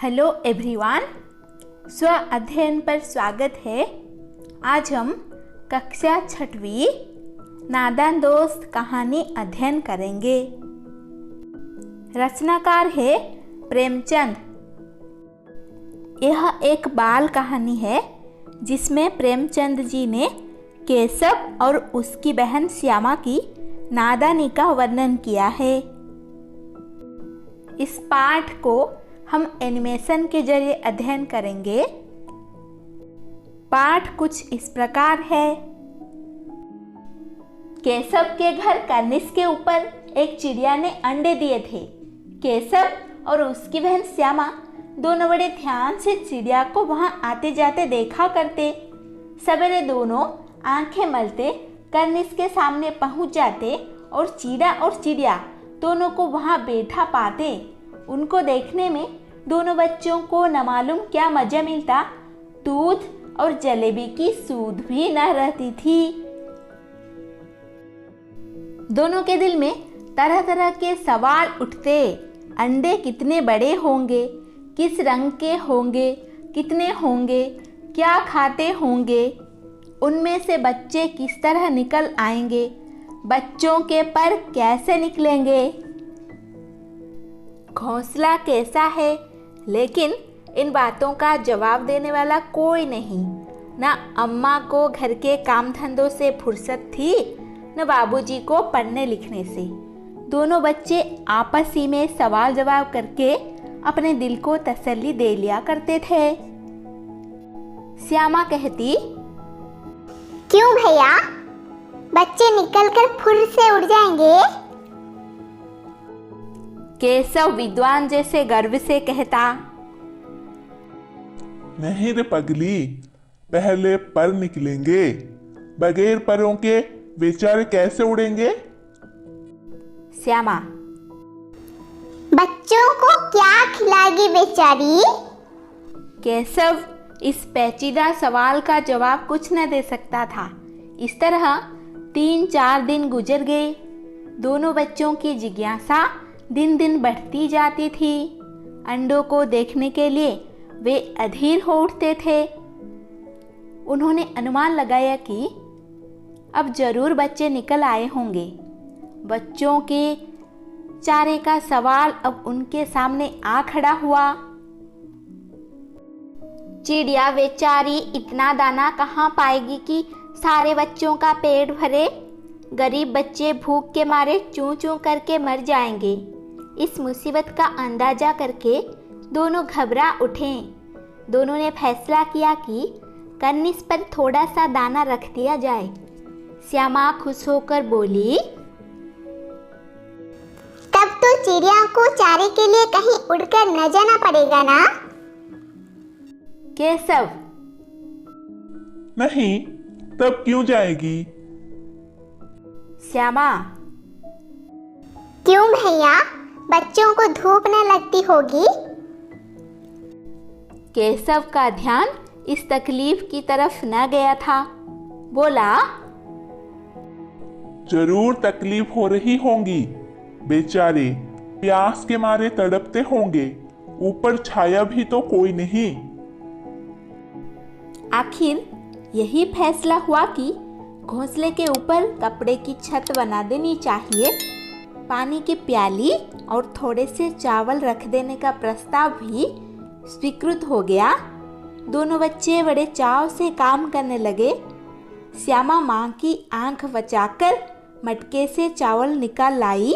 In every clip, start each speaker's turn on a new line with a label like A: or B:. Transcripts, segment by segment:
A: Hello everyone, स्व अध्ययन पर स्वागत है। आज हम कक्षा 6वीं नादान दोस्त कहानी अध्ययन करेंगे। रचनाकार है प्रेमचंद। यह एक बाल कहानी है जिसमें प्रेमचंद जी ने केशव और उसकी बहन श्यामा की नादानी का वर्णन किया है। इस पाठ को हम एनिमेशन के जरिए अध्ययन करेंगे। पाठ कुछ इस प्रकार है। केशव के घर कर्निस के ऊपर एक चिड़िया ने अंडे दिए थे। केशव और उसकी बहन श्यामा दोनों बड़े ध्यान से चिड़िया को वहां आते जाते देखा करते। सवेरे दोनों आंखें मलते कर्निस के सामने पहुंच जाते और चीड़ा और चिड़िया दोनों को वहां बैठा पाते। उनको देखने में दोनों बच्चों को न मालूम क्या मजा मिलता। दूध और जलेबी की सूध भी न रहती थी। दोनों के दिल में तरह तरह के सवाल उठते। अंडे कितने बड़े होंगे, किस रंग के होंगे, कितने होंगे, क्या खाते होंगे, उनमें से बच्चे किस तरह निकल आएंगे, बच्चों के पर कैसे निकलेंगे, घोंसला कैसा है। लेकिन इन बातों का जवाब देने वाला कोई नहीं। न अम्मा को घर के काम धंधों से फुर्सत थी, न बाबूजी को पढ़ने लिखने से। दोनों बच्चे आपस ही में सवाल जवाब करके अपने दिल को तसल्ली दे लिया करते थे। श्यामा कहती,
B: क्यों भैया, बच्चे निकलकर फुर से उड़ जाएंगे।
A: केशव विद्वान जैसे गर्व से कहता,
C: नहीं रे पगली, पहले पर निकलेंगे, बगैर परों के बेचारे कैसे उड़ेंगे।
A: श्यामा,
B: बच्चों को क्या खिलाएगी बेचारी।
A: केशव इस पेचीदा सवाल का जवाब कुछ न दे सकता था। इस तरह 3-4 दिन गुजर गए। दोनों बच्चों की जिज्ञासा दिन दिन बढ़ती जाती थी। अंडों को देखने के लिए वे अधीर हो उठते थे। उन्होंने अनुमान लगाया कि अब जरूर बच्चे निकल आए होंगे। बच्चों के चारे का सवाल अब उनके सामने आ खड़ा हुआ। चिड़िया बेचारी इतना दाना कहाँ पाएगी कि सारे बच्चों का पेट भरे। गरीब बच्चे भूख के मारे चूं चूं करके मर जाएंगे। इस मुसीबत का अंदाजा करके दोनों घबरा उठे। दोनों ने फैसला किया कि कर्निस पर थोड़ा सा दाना रख दिया जाए। श्यामा खुश होकर बोली,
B: तब तो चिड़िया को चारे के लिए कहीं उड़कर न जाना पड़ेगा ना।
A: केशव,
C: नहीं, तब क्यों जाएगी।
A: श्यामा,
B: क्यों भैया, बच्चों को धूप न लगती होगी।
A: केशव का ध्यान इस तकलीफ की तरफ न गया था। बोला,
C: जरूर तकलीफ हो रही होंगी। बेचारे प्यास के मारे तड़पते होंगे। ऊपर छाया भी तो कोई नहीं।
A: आखिर यही फैसला हुआ कि घोंसले के ऊपर कपड़े की छत बना देनी चाहिए। पानी की प्याली और थोड़े से चावल रख देने का प्रस्ताव भी स्वीकृत हो गया। दोनों बच्चे बड़े चाव से काम करने लगे। श्यामा माँ की आंख बचाकर मटके से चावल निकाल लाई।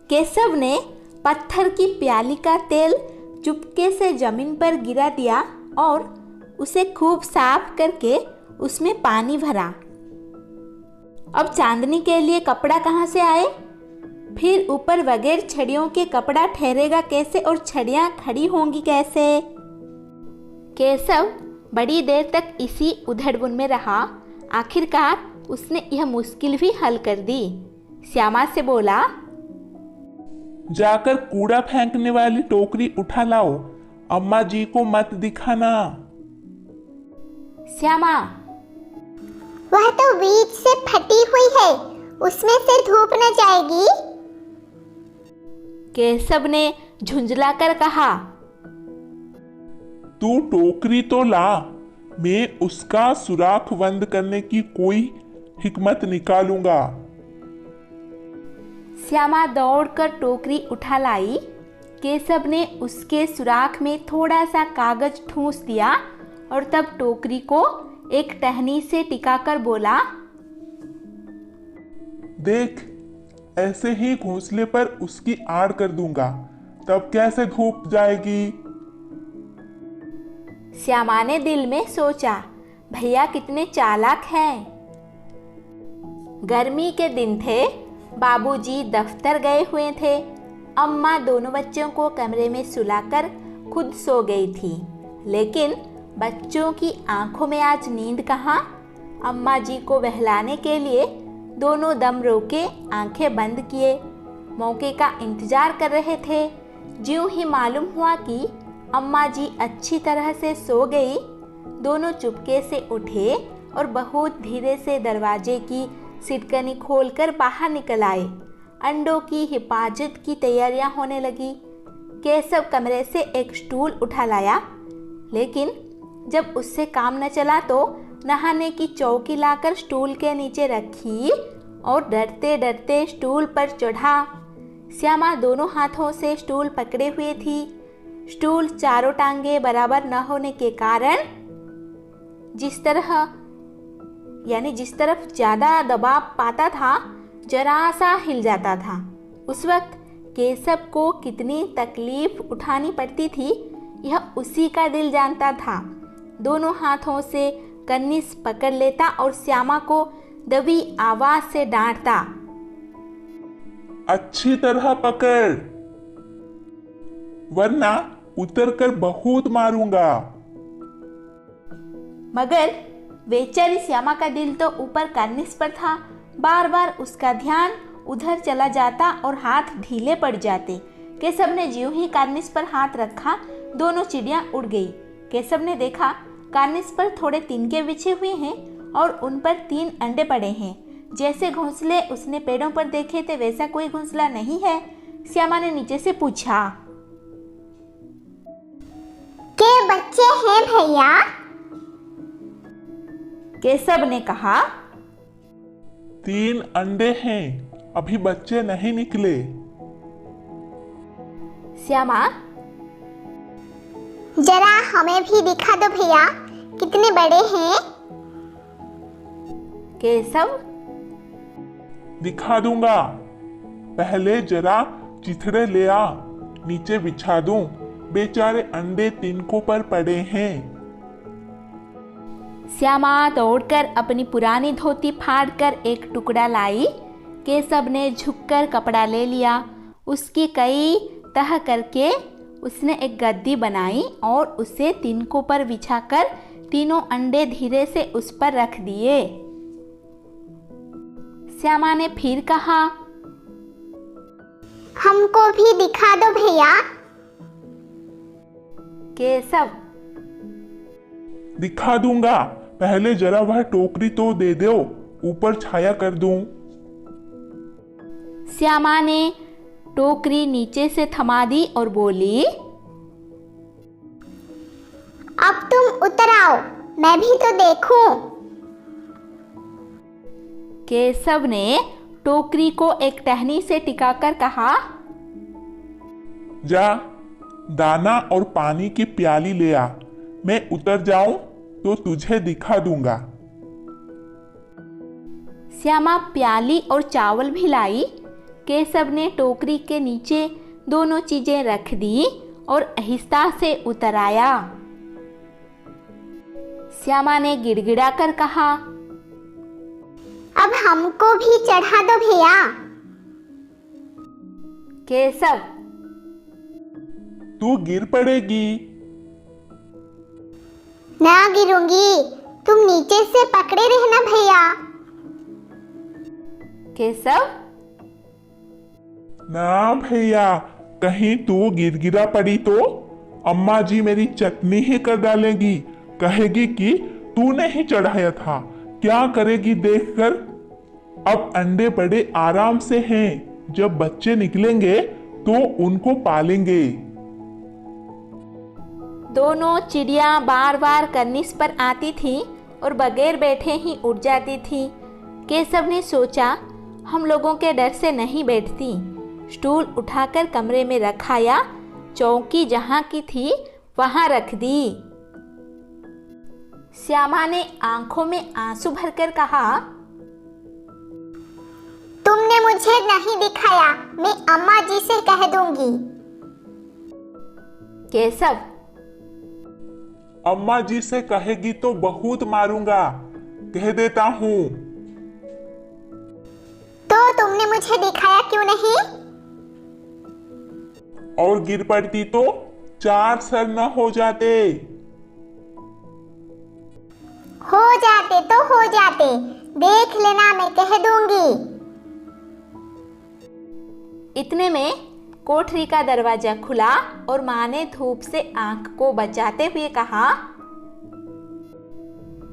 A: केशव ने पत्थर की प्याली का तेल चुपके से जमीन पर गिरा दिया और उसे खूब साफ करके उसमें पानी भरा। अब चांदनी के लिए कपड़ा कहाँ से आए। फिर ऊपर बगैर छड़ियों के कपड़ा ठहरेगा कैसे और छड़ियाँ खड़ी होंगी कैसे। केशव बड़ी देर तक इसी उधड़बुन में रहा। आखिरकार उसने यह मुश्किल भी हल कर दी। श्यामा से बोला,
C: जाकर कूड़ा फेंकने वाली टोकरी उठा लाओ, अम्मा जी को मत दिखाना।
A: श्यामा,
B: वह तो बीच से फटी हुई है, उसमें से धूप न जाएगी।
A: केशव ने झुंझलाकर कहा।
C: तू टोकरी तो ला, मैं उसका सुराख बंद करने की कोई हिकमत निकालूंगा।
A: श्यामा दौड़कर टोकरी उठा लाई। केशव ने उसके सुराख में थोड़ा सा कागज ठूंस दिया और तब टोकरी को एक टहनी से टिकाकर बोला,
C: देख, ऐसे ही घोंसले पर उसकी आड़ कर दूंगा, तब कैसे धूप जाएगी।
A: श्यामा ने दिल में सोचा, भैया कितने चालाक हैं। गर्मी के दिन थे, बाबूजी दफ्तर गए हुए थे। अम्मा दोनों बच्चों को कमरे में सुलाकर खुद सो गई थी, लेकिन बच्चों की आंखों में आज नींद कहाँ। अम्मा जी को बहलाने के लिए दोनों दम रोके आंखें बंद किए मौके का इंतजार कर रहे थे। ज्यों ही मालूम हुआ कि अम्मा जी अच्छी तरह से सो गई, दोनों चुपके से उठे और बहुत धीरे से दरवाजे की सिटकनी खोलकर बाहर निकल आए। अंडों की हिफाजत की तैयारियां होने लगी। केशव कमरे से एक स्टूल उठा लाया, लेकिन जब उससे काम न चला तो नहाने की चौकी लाकर स्टूल के नीचे रखी और डरते डरते स्टूल पर चढ़ा। श्यामा दोनों हाथों से स्टूल पकड़े हुए थी। स्टूल चारों टांगे बराबर न होने के कारण जिस तरफ ज्यादा दबाव पाता था, जरा सा हिल जाता था। उस वक्त केशव को कितनी तकलीफ उठानी पड़ती थी, यह उसी का दिल जानता था। दोनों हाथों से कन्नीस पकड़ लेता और श्यामा को दबी आवाज से डांटता,
C: अच्छी तरह पकड़, वरना उतर कर बहुत मारूंगा।
A: मगर बेचारी श्यामा का दिल तो ऊपर कार्निस पर था। बार बार उसका ध्यान उधर चला जाता और हाथ ढीले पड़ जाते। केशव ने ज्यों ही कार्निस पर हाथ रखा, दोनों चिड़ियां उड़ गई। केशव ने देखा कार्निस पर थोड़े तिनके बिछे हुए हैं और उन पर 3 अंडे पड़े हैं। जैसे घोंसले उसने पेड़ों पर देखे थे, वैसा कोई घोंसला नहीं है। श्यामा ने नीचे से पूछा,
B: के बच्चे हैं भैया?
A: केशव ने कहा,
C: 3 अंडे हैं, अभी बच्चे नहीं निकले।
A: श्यामा,
B: जरा हमें भी दिखा दो भैया, कितने बड़े हैं?
A: केशव,
C: दिखा दूंगा, पहले जरा चिथड़े ले आ, नीचे बिछा दूं। बेचारे अंडे तिनकों पर पड़े हैं।
A: श्यामा दौड़कर अपनी पुरानी धोती फाड़कर एक टुकड़ा लाई। केशव ने झुककर कपड़ा ले लिया। उसकी कई तह करके उसने एक गद्दी बनाई और उसे तिनकों पर बिछाकर तीनों अंडे धीरे से उस पर रख दिए। श्यामा ने फिर कहा,
B: हमको भी दिखा दो भैया।
A: केशव,
C: दिखा दूंगा, पहले जरा वह टोकरी तो दे दो, ऊपर छाया कर दूं।
A: श्यामा ने टोकरी नीचे से थमा दी और बोली,
B: अब तुम उतर आओ, मैं भी तो देखूं।
A: केशव ने टोकरी को एक टहनी से टिकाकर कहा,
C: जा, दाना और पानी की प्याली ले आ, मैं उतर जाऊं तो तुझे दिखा दूंगा।
A: श्यामा प्याली और चावल भी लाई। केशव ने टोकरी के नीचे दोनों चीजें रख दी और आहिस्ता से उतर आया। श्यामा ने गिड़गिड़ा कर कहा,
B: अब हमको भी चढ़ा दो भैया।
A: केशव,
C: तू गिर पड़ेगी।
B: ना गिरूंगी, तुम नीचे से पकड़े रहना भैया।
A: केशव,
C: ना भैया, कहीं तू गिरगिरा पड़ी तो अम्मा जी मेरी चटनी ही कर डालेगी, कहेगी कि तूने ही चढ़ाया था। क्या करेगी देखकर। अब अंडे बड़े आराम से हैं, जब बच्चे निकलेंगे तो उनको पालेंगे।
A: दोनों चिड़िया बार बार करनिस पर आती थी और बगैर बैठे ही उड़ जाती थी। केशव ने सोचा, हम लोगों के डर से नहीं बैठती। स्टूल उठाकर कमरे में रखाया, चौकी जहाँ की थी वहाँ रख दी। श्यामा ने आंखों में आंसू भरकर कहा,
B: तुमने मुझे नहीं दिखाया, मैं अम्मा जी से कह दूंगी।
A: केशव,
C: अम्मा जी से कहेगी तो बहुत मारूंगा, कह देता हूँ।
B: तो तुमने मुझे दिखाया क्यों नहीं?
C: और गिर पड़ती तो 4 सर न हो जाते।
B: हो जाते तो हो जाते, देख लेना, मैं कह दूंगी।
A: इतने में कोठरी का दरवाजा खुला और माँ ने धूप से आंख को बचाते हुए कहा,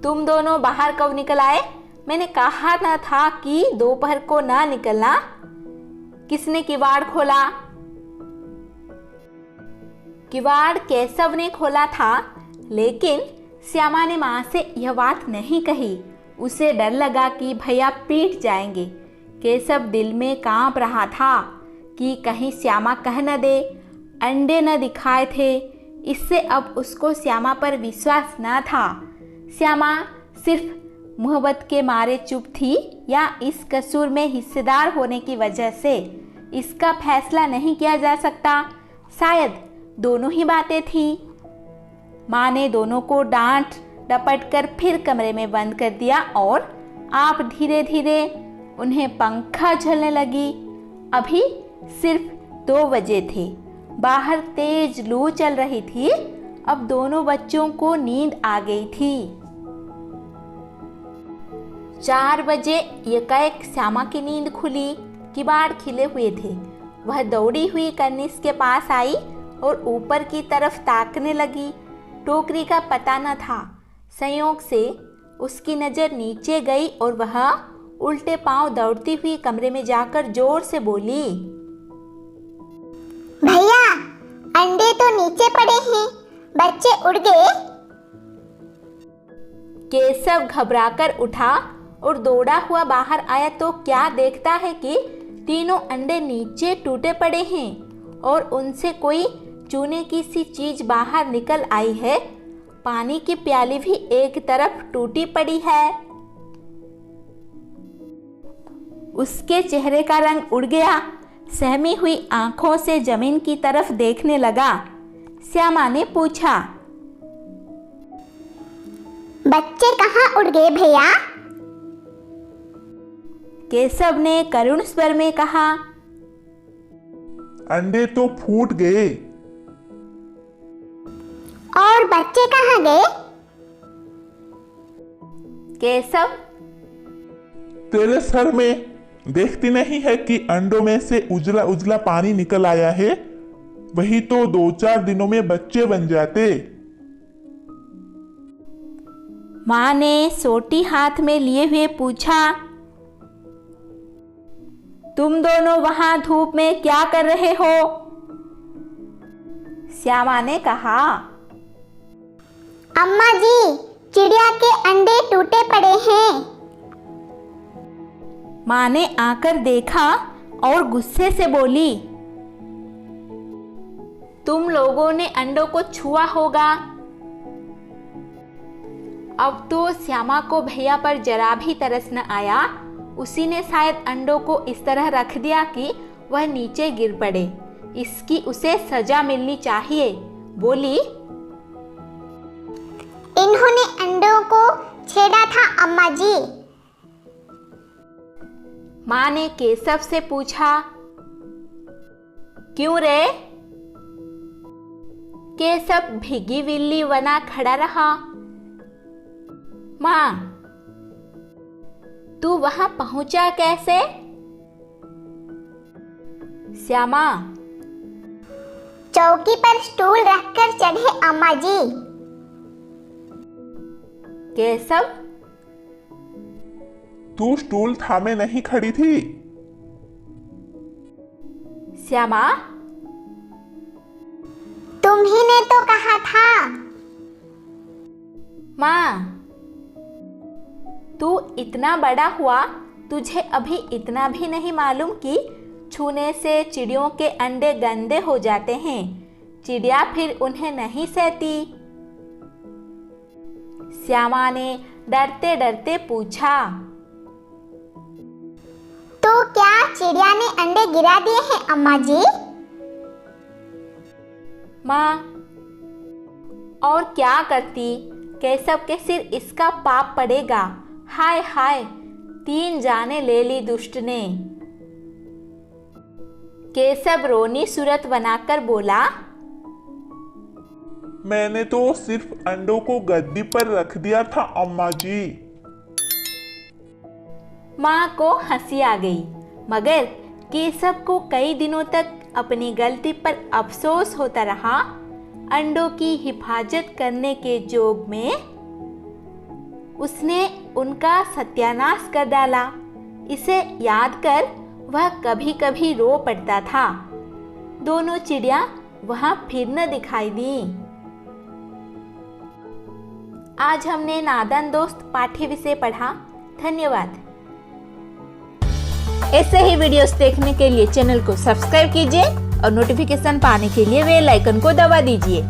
A: तुम दोनों बाहर कब निकल आए? मैंने कहा न था कि दोपहर को ना निकलना। किसने किवाड़ खोला? किवाड़ केशव ने खोला था, लेकिन श्यामा ने माँ से यह बात नहीं कही। उसे डर लगा कि भैया पीट जाएंगे। केशव दिल में कांप रहा था कि कहीं श्यामा कह न दे। अंडे न दिखाए थे, इससे अब उसको श्यामा पर विश्वास न था। श्यामा सिर्फ मोहब्बत के मारे चुप थी या इस कसूर में हिस्सेदार होने की वजह से, इसका फैसला नहीं किया जा सकता। शायद दोनों ही बातें थी। माँ ने दोनों को डांट डपट कर फिर कमरे में बंद कर दिया और आप धीरे धीरे उन्हें पंखा झलने लगी। अभी सिर्फ 2 बजे थे। बाहर तेज लू चल रही थी। अब दोनों बच्चों को नींद आ गई थी। 4 बजे एकाएक श्यामा की नींद खुली। किवाड़ खिले हुए थे। वह दौड़ी हुई कनिष्क के पास आई और ऊपर की तरफ ताकने लगी। टोकरी का पता न था। संयोग से उसकी नज़र नीचे गई और वह उल्टे पांव दौड़ती हुई कमरे में जाकर जोर से बोली,
B: भैया, अंडे तो नीचे पड़े हैं, बच्चे उड़ गए।
A: केशव घबराकर उठा और दौड़ा हुआ बाहर आया तो क्या देखता है कि तीनों अंडे नीचे टूटे पड़े हैं और उनसे कोई चूने की सी चीज बाहर निकल आई है। पानी की प्याली भी एक तरफ टूटी पड़ी है। उसके चेहरे का रंग उड़ गया। सहमी हुई आंखों से जमीन की तरफ देखने लगा। श्यामा ने पूछा,
B: बच्चे कहाँ उड़ गए भैया?
A: केशव ने करुण स्वर में कहा,
C: अंडे तो फूट गए।
B: और बच्चे कहाँ गए?
A: केशव,
C: तेरे सर में देखती नहीं है कि अंडों में से उजला उजला पानी निकल आया है? वही तो 2-4 दिनों में बच्चे बन जाते।
A: माँ ने सोटी हाथ में लिए हुए पूछा, तुम दोनों वहां धूप में क्या कर रहे हो? श्यामा ने कहा,
B: अम्मा जी, चिड़िया के अंडे टूटे पड़े हैं।
A: माँ ने आकर देखा और गुस्से से बोली, तुम लोगों ने अंडों को छुआ होगा। अब तो श्यामा को भैया पर जरा भी तरस न आया। उसी ने शायद अंडों को इस तरह रख दिया कि वह नीचे गिर पड़े। इसकी उसे सजा मिलनी चाहिए। बोली,
B: इन्होंने अंडों को छेड़ा था अम्मा जी।
A: माँ ने केशव से पूछा, क्यों रे? केशव भीगी बिल्ली बना खड़ा रहा। माँ, तू वहां पहुंचा कैसे? श्यामा,
B: चौकी पर स्टूल रखकर चढ़े अम्मा जी।
A: केशव,
C: तू स्टूल थामे नहीं खड़ी थी?
A: श्यामा, माँ, तू इतना बड़ा हुआ, तुझे अभी इतना भी नहीं मालूम कि छूने से चिड़ियों के अंडे गंदे हो जाते हैं। चिड़िया फिर उन्हें नहीं सहती। श्यामा ने डरते डरते पूछा।
B: तो क्या चिड़िया ने अंडे गिरा दिए हैं अम्मा जी?
A: माँ, और क्या करती, केशव के सिर इसका पाप पड़ेगा। हाय हाय, 3 जाने ले ली दुष्ट ने। केशव रोनी सूरत बनाकर बोला।
C: मैंने तो सिर्फ अंडों को गद्दी पर रख दिया था अम्मा जी।
A: माँ को हंसी आ गई, मगर केशव को कई दिनों तक अपनी गलती पर अफसोस होता रहा। अंडों की हिफाजत करने के जोग में उसने उनका सत्यानाश कर डाला। इसे याद कर वह कभी कभी रो पड़ता था। दोनों चिड़िया वहां फिर न दिखाई दी। आज हमने नादान दोस्त पाठ्य विषय पढ़ा। धन्यवाद। ऐसे ही वीडियोस देखने के लिए चैनल को सब्सक्राइब कीजिए और नोटिफिकेशन पाने के लिए बेल आइकन को दबा दीजिए।